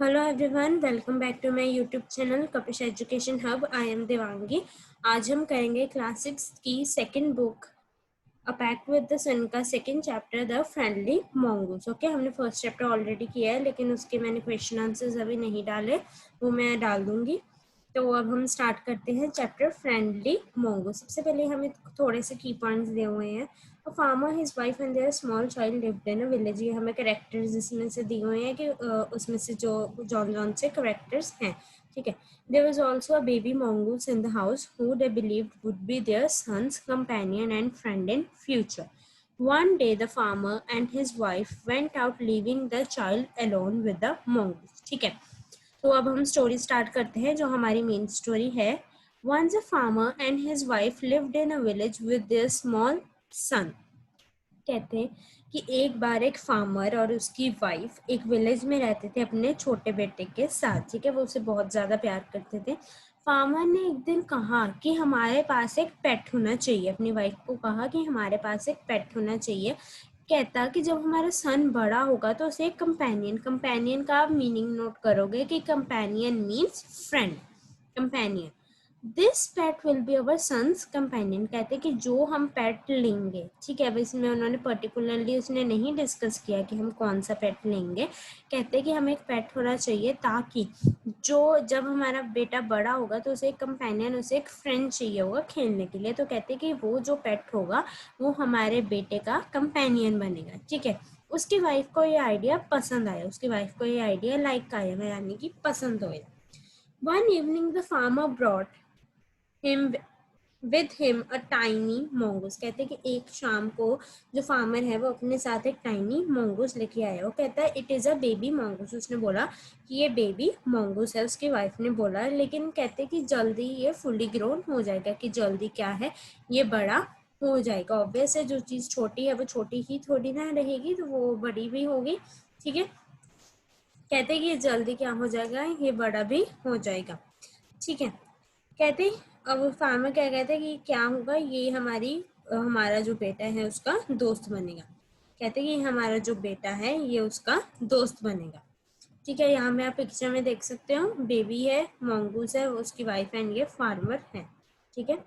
Hello everyone, welcome back to my YouTube channel Kapish Education Hub. I am Devangi. आज हम करेंगे class 6 की second book a pact with the sun का second chapter the friendly mongoose। Okay, हमने first chapter already किया है, लेकिन उसके मैंने क्वेश्चन आंसर्स अभी नहीं डाले, वो मैं डाल दूंगी। तो अब हम स्टार्ट करते हैं चैप्टर फ्रेंडली mongoose। सबसे पहले हमें थोड़े से की पॉइंट्स दिए हुए हैं। A farmer, his wife and their small child lived in a village. ये हमें करेक्टर्स इसमें से दिए हुए हैं कि उसमें से जो जॉन से करेक्टर्स हैं, ठीक है। There was also a baby mongoose in the house who they believed would be their son's companion and friend in future. One day the farmer and his wife went out leaving the child alone with the mongoose। ठीक है, तो अब हम story start करते हैं जो हमारी main story है। Once a farmer and his wife lived in a village with their small son। कहते हैं कि एक बार एक फार्मर और उसकी वाइफ एक विलेज में रहते थे अपने छोटे बेटे के साथ, ठीक है। वो उसे बहुत ज़्यादा प्यार करते थे। फार्मर ने एक दिन कहा कि हमारे पास एक पेट होना चाहिए, अपनी वाइफ को कहा कि हमारे पास एक पेट होना चाहिए। कहता कि जब हमारा सन बड़ा होगा तो उसे एक कंपेनियन, कंपेनियन का आप मीनिंग नोट करोगे कि companion means friend, companion. This pet will be our son's companion. कहते कि जो हम पेट लेंगे, ठीक है। अब इसमें उन्होंने पर्टिकुलरली उसने नहीं डिस्कस किया कि हम कौन सा पेट लेंगे। कहते कि हमें एक पेट होना चाहिए ताकि जो जब हमारा बेटा बड़ा होगा तो उसे एक कंपेनियन, उसे एक फ्रेंड चाहिए होगा खेलने के लिए। तो कहते कि वो जो पेट होगा वो हमारे बेटे का कंपेनियन बनेगा, ठीक है। उसकी वाइफ को ये आइडिया पसंद आया, उसकी वाइफ को ये आइडिया लाइक आया, यानी कि पसंद होया। One evening the farmer brought him with him a tiny mongoose। कहते हैं कि एक शाम को जो फार्मर है वो अपने साथ एक टाइनी mongoose लेके आया। वो कहता है it is a baby mongoose। उसने बोला कि ये बेबी mongoose है, उसकी वाइफ ने बोला। लेकिन कहते कि जल्दी ये फुली ग्रोन हो जाएगा, कि जल्दी क्या है, ये बड़ा हो जाएगा। ऑब्वियस है, जो चीज़ छोटी है वो छोटी ही थोड़ी ना रहेगी, तो वो बड़ी भी होगी, ठीक है। कहते कि ये जल्दी क्या हो जाएगा, ये बड़ा भी हो जाएगा, ठीक है। कहते अब फार्मर क्या कहते हैं कि क्या होगा, ये हमारा जो बेटा है उसका दोस्त बनेगा। कहते कि हमारा जो बेटा है ये उसका दोस्त बनेगा, ठीक है। यहाँ में आप पिक्चर में देख सकते हो, बेबी है, mongoose है, उसकी वाइफ एंड ये फार्मर है, ठीक है।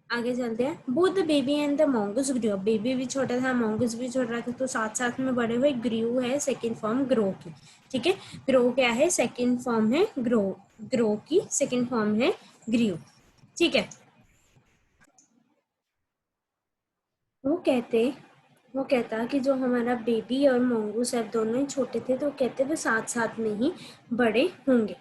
आगे चलते हैं। Both the baby and the mongoose grew up। Baby भी छोटा था, mongoose भी छोटा था, तो साथ साथ में बड़े हुए। ग्रीव है सेकेंड फॉर्म ग्रो की, ठीक है। ग्रो क्या है, सेकेंड फॉर्म है ग्रो, ग्रो की सेकेंड फॉर्म है ग्रीव, ठीक है। वो कहते वो कहता कि जो हमारा बेबी और mongoose है दोनों ही छोटे थे, तो कहते वो साथ साथ में ही बड़े होंगे,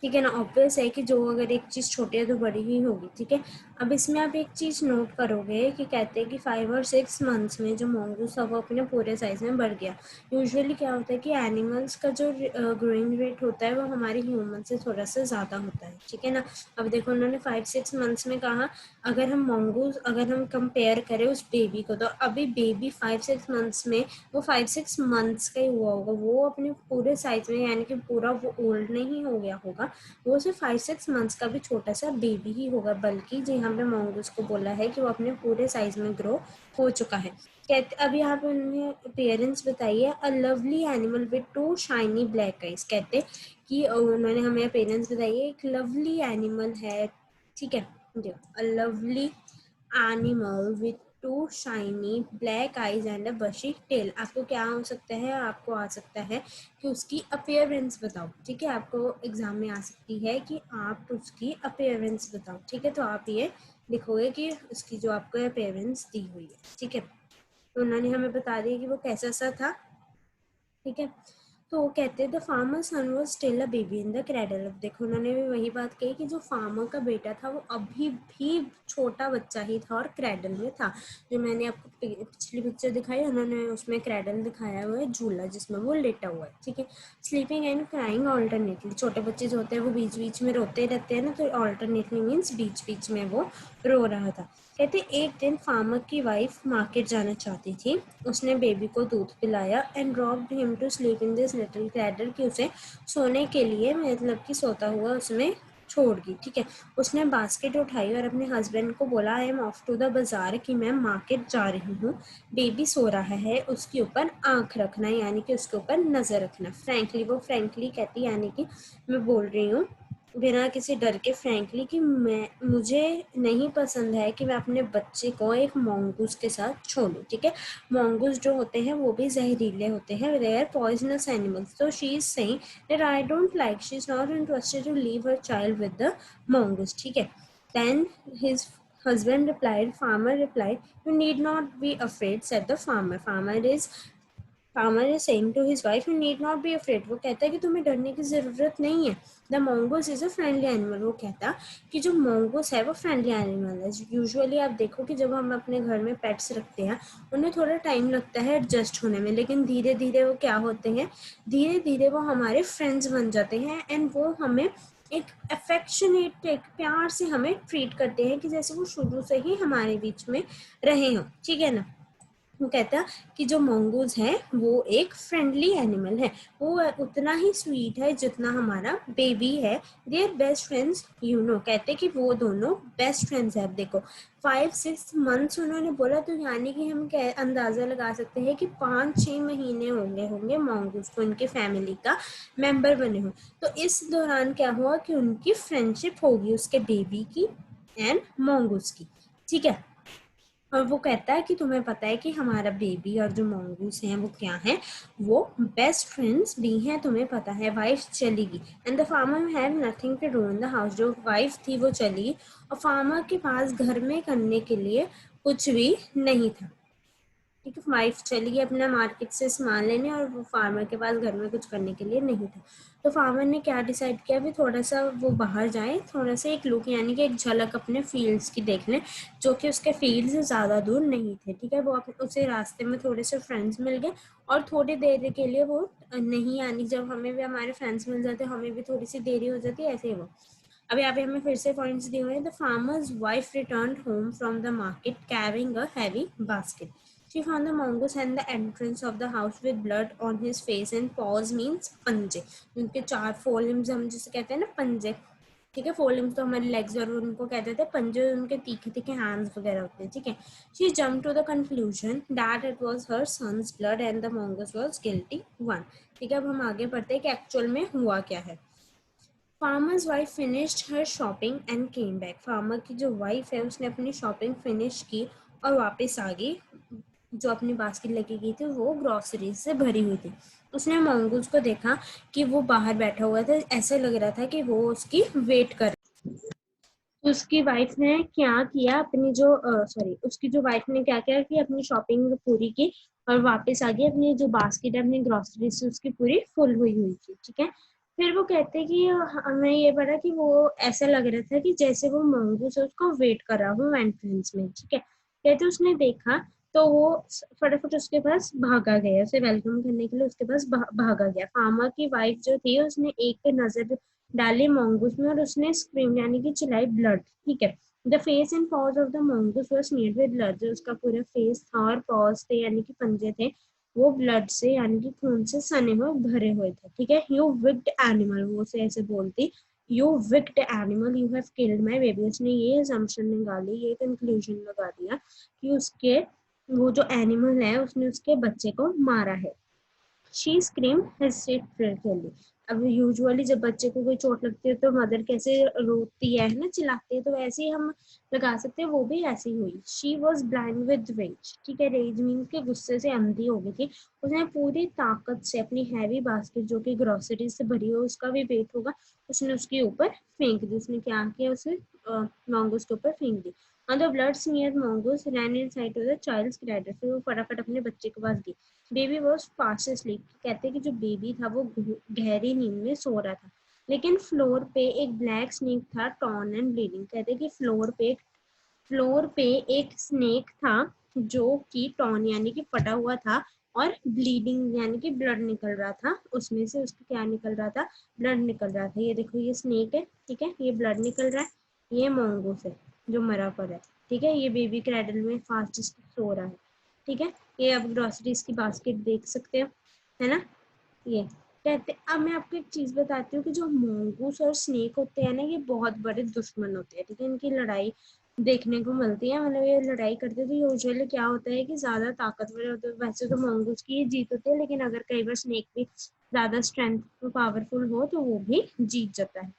ठीक है ना। ऑब्वियस है कि जो अगर एक चीज़ छोटी है तो बड़ी ही होगी, ठीक है। अब इसमें आप एक चीज़ नोट करोगे कि कहते हैं कि 5 और 6 मंथ्स में जो mongoose है वो अपने पूरे साइज में बढ़ गया। यूजुअली क्या होता है कि एनिमल्स का जो ग्रोइंग रेट होता है वो हमारे ह्यूमन से थोड़ा सा ज़्यादा होता है, ठीक है ना। अब देखो उन्होंने 5-6 मंथ्स में कहा, अगर हम mongoose अगर हम कंपेयर करें उस बेबी को, तो अभी बेबी 5-6 मंथ्स में, वो 5-6 मंथ्स का ही हुआ होगा, वो अपने पूरे साइज में, यानी कि पूरा वो ओल्ड नहीं हो गया होगा, वो सिर्फ 5-6 मंथ्स का भी छोटा सा बेबी ही होगा। बल्कि जो यहाँ पे mongoose को बोला है कि वो अपने पूरे साइज में ग्रो हो चुका है। कहते अब यहाँ पे उन्होंने अपेयरेंस बताई है, a lovely animal with 2 shiny black eyes. कहते कि उन्होंने हमें अपेयरेंस बताई है, एक लवली एनिमल है, ठीक है। A lovely animal with 2 shiny black eyes and अ बशी टेल। आपको क्या हो सकता है, आपको आ सकता है कि उसकी अपीयरेंस बताओ, ठीक है। आपको एग्जाम में आ सकती है कि आप उसकी अपीयरेंस बताओ, ठीक है। तो आप ये लिखोगे कि उसकी जो आपको अपीयरेंस दी हुई है, ठीक है। तो उन्होंने हमें बता दिया कि वो कैसा सा था, ठीक है। तो वो कहते the farmer son was still a baby in the cradle. अब देखो उन्होंने भी वही बात कही कि जो फार्मर का बेटा था वो अभी भी छोटा बच्चा ही था और क्रेडल में था। जो मैंने आपको पिछली पिक्चर दिखाई, उन्होंने उसमें क्रेडल दिखाया हुआ है, झूला जिसमें वो लेटा हुआ है, ठीक है। Sleeping and crying alternately. छोटे बच्चे जो होते हैं वो बीच बीच में रोते रहते हैं ना, तो ऑल्टरनेटली मीन्स बीच बीच में वो रो रहा था। कहते एक दिन फार्मर की वाइफ मार्केट जाना चाहती थी। उसने बेबी को दूध पिलाया and dropped him to sleep in this little cradle, कि उसे सोने के लिए, मतलब कि सोता हुआ उसमें छोड़ दी, ठीक है। उसने बास्केट उठाई और अपने हस्बैंड को बोला, I am off to the bazaar, कि मैं मार्केट जा रही हूँ, बेबी सो रहा है, उसके ऊपर आंख रखना, यानी कि उसके ऊपर नज़र रखना। फ्रैंकली, वो फ्रैंकली कहती, यानी कि मैं बोल रही हूँ बिना किसी डर के, फ्रैंकली, कि मुझे नहीं पसंद है कि मैं अपने बच्चे को एक मोंगूस के साथ छोड़ूं, ठीक है। मोंगूस जो होते हैं वो भी जहरीले होते हैं, दे आर पॉइजनस एनिमल्स। तो she is saying that I don't like, she is not interested to leave her child with the mongoose, ठीक है। Then his husband replied, farmer replied, you need not be afraid, said the farmer. Farmer is saying to his wife, you need not be afraid. वो कहता है कि तुम्हें डरने की ज़रूरत नहीं है. The mongoose is a friendly animal. वो कहता कि जो mongoose है वो friendly animal है. यूजुअली आप देखो कि जब हम अपने घर में पेट्स रखते हैं उन्हें थोड़ा टाइम लगता है एडजस्ट होने में, लेकिन धीरे धीरे वो क्या होते हैं, धीरे धीरे वो हमारे फ्रेंड्स बन जाते हैं एंड वो हमें एक अफेक्शनेट, एक प्यार से हमें ट्रीट करते हैं कि जैसे वो शुरू से ही हमारे बीच में रहे हों, ठीक है ना। वो कहता है कि जो मंगूज है वो एक फ्रेंडली एनिमल है, वो उतना ही स्वीट है जितना हमारा बेबी है। They are best friends, you know. कहते कि वो दोनों बेस्ट फ्रेंड्स है। अब देखो 5-6 मंथ्स उन्होंने बोला, तो यानी कि हम अंदाजा लगा सकते हैं कि 5-6 महीने होंगे मंगूज को इनके फैमिली का मेंबर बने हो। तो इस दौरान क्या हुआ कि उनकी फ्रेंडशिप होगी उसके बेबी की एंड मंगूज की, ठीक है। और वो कहता है कि तुम्हें पता है कि हमारा बेबी और जो मंगूस हैं वो क्या है, वो बेस्ट फ्रेंड्स भी हैं, तुम्हें पता है। वाइफ चलेगी and the farmer had nothing to do in the house. जो वाइफ थी वो चली और फार्मर के पास घर में करने के लिए कुछ भी नहीं था, ठीक है। वाइफ चली गई अपना मार्केट से सामान लेने और वो फार्मर के पास घर में कुछ करने के लिए नहीं था। तो फार्मर ने क्या डिसाइड किया, भी थोड़ा सा वो बाहर जाए, थोड़ा सा एक लुक यानी कि एक झलक अपने फील्ड्स की देख लें, जो कि उसके फील्ड से ज़्यादा दूर नहीं थे, ठीक है। वो उसे रास्ते में थोड़े से फ्रेंड्स मिल गए और थोड़ी देर के लिए वो नहीं, यानी जब हमें भी हमारे फ्रेंड्स मिल जाते हमें भी थोड़ी सी देरी हो जाती है, ऐसे ही वो। अब यहाँ पे हमें फिर से पॉइंट्स दिए हुए हैं। The farmer's wife return home from the market carrying a heavy basket. She found the mongoose and the entrance of the house with blood on his face and paws means पंजे. उनके 4 four हम जिसे कहते हैं ना पंजे, ठीक है। फोर तो हमारे लेग्स और उनको कहते थे पंजे, उनके तीखे तीखे हैंड्स वगैरह होते हैं, ठीक है। She jumped to the conclusion that it was her son's blood and the mongoose was guilty one. ठीक है, अब हम आगे बढ़ते हैं कि एक्चुअल में हुआ क्या है। Farmer's wife finished her shopping and came back. Farmer की जो वाइफ है उसने अपनी शॉपिंग फिनिश की और वापस आ गई। जो अपनी बास्केट लेके गई थी वो ग्रॉसरीज से भरी हुई थी। उसने मंगूज को देखा कि वो बाहर बैठा हुआ था, ऐसा लग रहा था कि वो उसकी वेट कर। तो उसकी वाइफ ने क्या किया, अपनी जो उसकी जो वाइफ ने क्या किया कि अपनी शॉपिंग पूरी की और वापस आ गई। अपनी जो बास्केट है अपनी ग्रॉसरी से उसकी पूरी फुल हुई हुई थी, ठीक है। फिर वो कहते कि हमें ये पता कि वो ऐसा लग रहा था कि जैसे वो मंगूस उसको वेट कर रहा हूँ एंट्रेंस में, ठीक है। कहते उसने देखा तो वो फटाफट उसके पास भागा गया, उसे वेलकम करने के लिए उसके पास भागा गया। फार्मर की वाइफ जो थी उसने एक नजर डाली मंगूस में और उसने स्क्रीम यानी कि चिल्लाई ब्लड, ठीक है। The face and paws of the mongoose was smeared with blood. जो उसका पूरा फेस था और पॉज थे यानी कि पंजे थे वो ब्लड से यानी कि खून से सने हुए भरे हुए थे, ठीक है। यू विक्ड एनिमल, वो उसे ऐसे बोलती, you wicked animal, you have killed my baby. उसने ये असम्पशन निकाली, ये कंक्लूजन लगा दिया कि उसके वो जो एनिमल है उसने उसके बच्चे को मारा है. She scream hysterically. अब यूजुअली जब बच्चे को कोई चोट लगती है तो मदर कैसे रोती है ना, चिल्लाती है, तो वैसे ही हम लगा सकते हैं वो भी ऐसी हुई. She was blind with rage, ठीक है। रेज मीन्स के गुस्से से अंधी हो गई थी. उसने पूरी ताकत से अपनी हैवी बास्केट जो कि ग्रोसरी से भरी हो उसका भी वेट होगा, उसने उसके ऊपर फेंक दी. उसने क्या किया, उसे मंगूस के ऊपर फेंक दी. और the blood smeared mongoose ran inside to the child's cradle. फिर वो फटाफट अपने बच्चे के पास गई. Baby was fast sleep. कहते हैं कि जो बेबी था वो गहरी नींद में सो रहा था, लेकिन फ्लोर पे एक ब्लैक स्नेक था, टॉर्न एंड ब्लीडिंग. कहते हैं कि फ्लोर पे एक स्नेक था जो कि टॉर्न यानी कि फटा हुआ था और ब्लीडिंग यानी कि ब्लड निकल रहा था उसमें से. उसका क्या निकल रहा था, ब्लड निकल रहा था. ये देखो ये स्नेक है, ठीक है, ये ब्लड निकल रहा है. ये मंगूस है जो मरा पड़ा है, ठीक है. ये बेबी क्रैडल में फास्ट सो रहा है, ठीक है. ये अब ग्रोसरीज की बास्केट देख सकते हो, है ना, ये कहते, अब मैं आपको एक चीज बताती हूँ कि जो मंगूस और स्नेक होते हैं ना, ये बहुत बड़े दुश्मन होते हैं, ठीक है। इनकी लड़ाई देखने को मिलती है, मतलब ये लड़ाई करते तो यूजुअली क्या होता है कि ज्यादा ताकतवर होते हैं। वैसे तो मंगूस की ये जीत होती है, लेकिन अगर कई बार स्नेक भी ज्यादा स्ट्रेंथ पावरफुल हो तो वो भी जीत जाता है,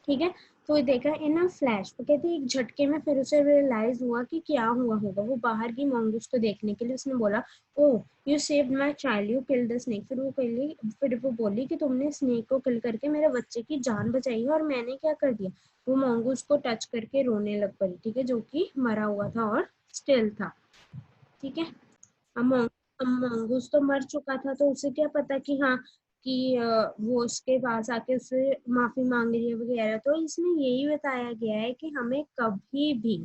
ठीक है। तो ये देखा इन अ फ्लैश, तो कहते एक झटके में फिर उसे रियलाइज हुआ कि क्या हुआ होगा। वो बाहर की मंगूस को देखने के लिए, उसने बोला, oh you saved my child, you killed the snake. फिर वो बोली कि तुमने स्नेक को किल करके मेरे बच्चे की जान बचाई है। और मैंने क्या कर दिया? वो मंगूस को टच करके रोने लग पड़ी, ठीक है, जो कि मरा हुआ था और स्टिल था, ठीक है। मंगूस तो मर चुका था, तो उसे क्या पता कि हाँ, कि वो उसके पास आके उससे माफी मांग रही है वगैरह। तो इसमें यही बताया गया है कि हमें कभी भी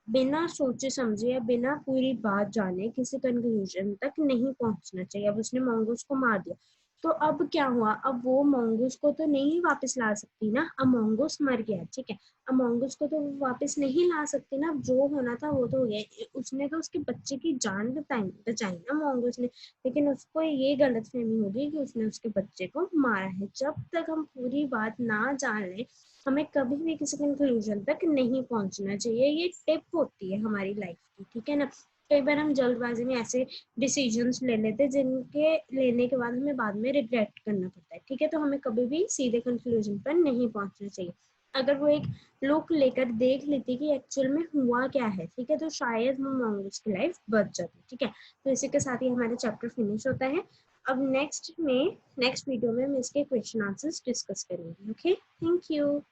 बिना सोचे समझे या बिना पूरी बात जाने किसी कंक्लूजन तक नहीं पहुंचना चाहिए। अब उसने मंगूस को मार दिया, तो अब क्या हुआ? अब वो मंगूस को तो नहीं वापस ला सकती ना, अब मंगूस मर गया, ठीक है। अब मंगूस को तो वापस नहीं ला सकती ना, जो होना था वो तो हो गया। उसने तो उसके बच्चे की जान बचाई ना मंगूस ने, लेकिन उसको ये गलतफहमी हो गई कि उसने उसके बच्चे को मारा है। जब तक हम पूरी बात ना जान लें, हमें कभी भी किसी कंक्लूजन तक नहीं पहुंचना चाहिए। ये टिप होती है हमारी लाइफ की, ठीक है ना। कई बार हम जल्दबाजी में ऐसे डिसीजंस ले लेते हैं जिनके लेने के बाद हमें बाद में रिग्रेट करना पड़ता है, ठीक है। तो हमें कभी भी सीधे कंक्लूजन पर नहीं पहुंचना चाहिए। अगर वो एक लुक लेकर देख लेती कि एक्चुअल में हुआ क्या है, ठीक है, तो शायद वो मंगूस की लाइफ बच जाती, ठीक है। तो इसी के साथ ही हमारा चैप्टर फिनिश होता है। अब नेक्स्ट वीडियो में हम इसके क्वेश्चन आंसर्स डिस्कस करेंगे। Okay, thank you.